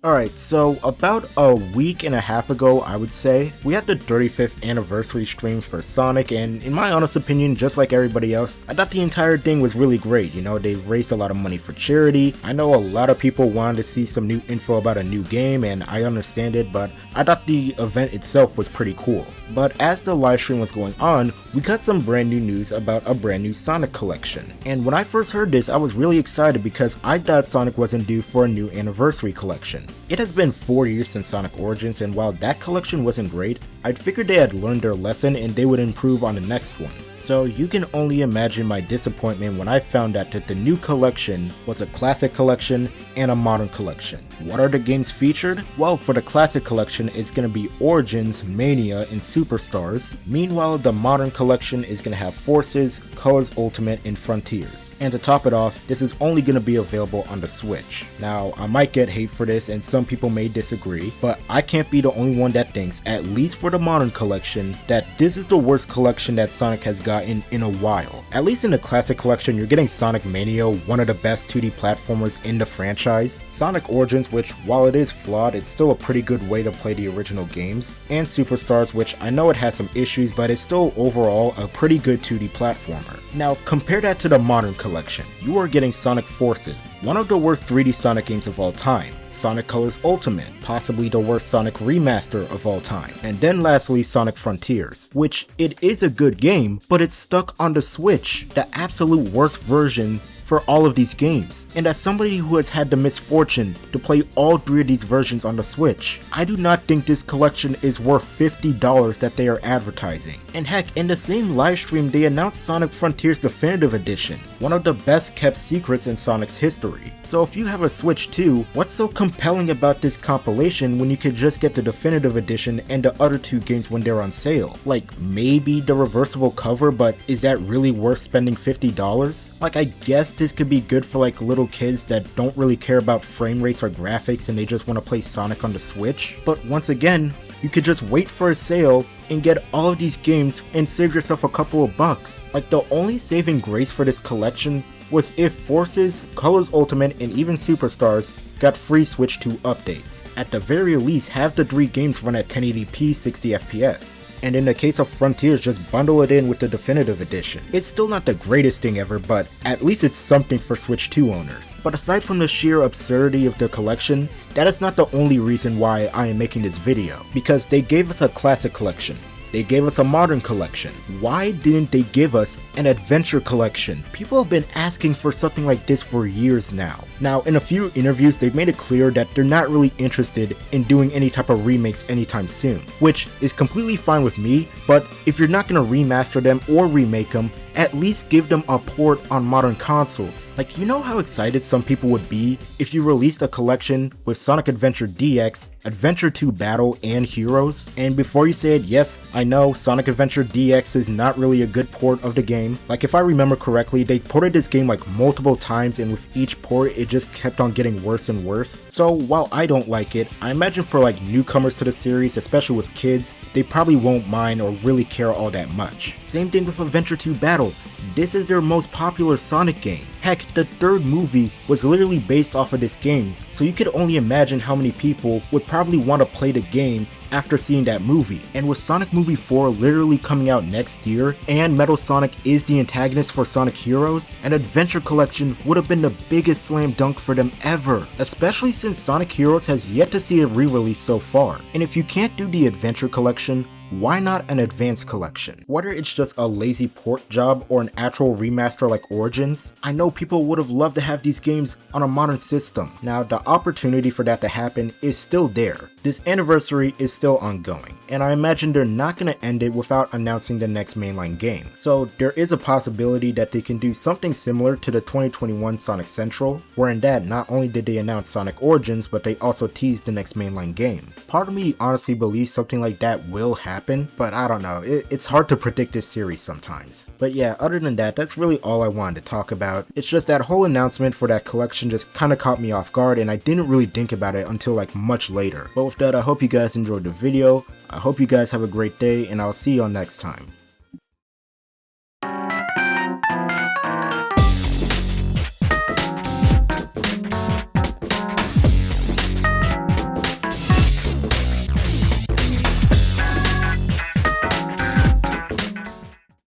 Alright, so about a week and a half ago, I would say, we had the 35th anniversary stream for Sonic, and in my honest opinion, just like everybody else, I thought the entire thing was really great. You know, they raised a lot of money for charity. I know a lot of people wanted to see some new info about a new game, and I understand it, but I thought the event itself was pretty cool. But as the live stream was going on, we got some brand new news about a brand new Sonic collection. And when I first heard this, I was really excited because I thought Sonic wasn't due for a new anniversary collection. It has been 4 years since Sonic Origins, and while that collection wasn't great, I'd figured they had learned their lesson and they would improve on the next one. So you can only imagine my disappointment when I found out that the new collection was a classic collection and a modern collection. What are the games featured? Well, for the classic collection, it's going to be Origins, Mania, and Superstars. Meanwhile, the modern collection is going to have Forces, Colors Ultimate, and Frontiers. And to top it off, this is only going to be available on the Switch. Now, I might get hate for this and some people may disagree, but I can't be the only one that thinks, at least for the modern collection, that this is the worst collection that Sonic has gotten in a while. At least in the classic collection, you're getting Sonic Mania, one of the best 2D platformers in the franchise, Sonic Origins, which while it is flawed, it's still a pretty good way to play the original games, and Superstars, which I know it has some issues, but it's still overall a pretty good 2D platformer. Now compare that to the modern collection. You are getting Sonic Forces, one of the worst 3D Sonic games of all time, Sonic Colors Ultimate, possibly the worst Sonic remaster of all time, and then lastly Sonic Frontiers, which it is a good game, but it's stuck on the Switch, the absolute worst version for all of these games. And as somebody who has had the misfortune to play all three of these versions on the Switch, I do not think this collection is worth $50 that they are advertising. And heck, in the same livestream they announced Sonic Frontiers Definitive Edition, one of the best kept secrets in Sonic's history. So if you have a Switch too, what's so compelling about this compilation when you could just get the Definitive Edition and the other two games when they're on sale? Like maybe the reversible cover, but is that really worth spending $50? Like I guess this could be good for like little kids that don't really care about frame rates or graphics and they just want to play Sonic on the Switch. But once again, you could just wait for a sale and get all of these games and save yourself a couple of bucks. Like the only saving grace for this collection was if Forces, Colors Ultimate, and even Superstars got free Switch 2 updates. At the very least, have the three games run at 1080p 60 FPS. And in the case of Frontiers, just bundle it in with the Definitive Edition. It's still not the greatest thing ever, but at least it's something for Switch 2 owners. But aside from the sheer absurdity of the collection, that is not the only reason why I am making this video. Because they gave us a classic collection. They gave us a modern collection. Why didn't they give us an adventure collection? People have been asking for something like this for years now. Now, in a few interviews, they've made it clear that they're not really interested in doing any type of remakes anytime soon, which is completely fine with me, but if you're not going to remaster them or remake them, at least give them a port on modern consoles. Like, you know how excited some people would be if you released a collection with Sonic Adventure DX, Adventure 2 Battle, and Heroes? And before you say it, yes, I know Sonic Adventure DX is not really a good port of the game. Like, if I remember correctly, they ported this game like multiple times, and with each port it just kept on getting worse and worse. So while I don't like it, I imagine for like newcomers to the series, especially with kids, they probably won't mind or really care all that much. Same thing with Adventure 2 Battle. This is their most popular Sonic game. Heck, the third movie was literally based off of this game, so you could only imagine how many people would probably want to play the game after seeing that movie. And with Sonic Movie 4 literally coming out next year, and Metal Sonic is the antagonist for Sonic Heroes, an adventure collection would have been the biggest slam dunk for them ever, especially since Sonic Heroes has yet to see a re-release so far. And if you can't do the adventure collection, why not an advanced collection? Whether it's just a lazy port job or an actual remaster like Origins, I know people would have loved to have these games on a modern system. Now, the opportunity for that to happen is still there. This anniversary is still ongoing, and I imagine they're not going to end it without announcing the next mainline game. So there is a possibility that they can do something similar to the 2021 Sonic Central, where in that not only did they announce Sonic Origins, but they also teased the next mainline game. Part of me honestly believes something like that will happen, but I don't know, it's hard to predict this series sometimes. But yeah, other than that, that's really all I wanted to talk about. It's just that whole announcement for that collection just kind of caught me off guard, and I didn't really think about it until like much later. But with that, I hope you guys enjoyed the video. I hope you guys have a great day, and I'll see y'all next time.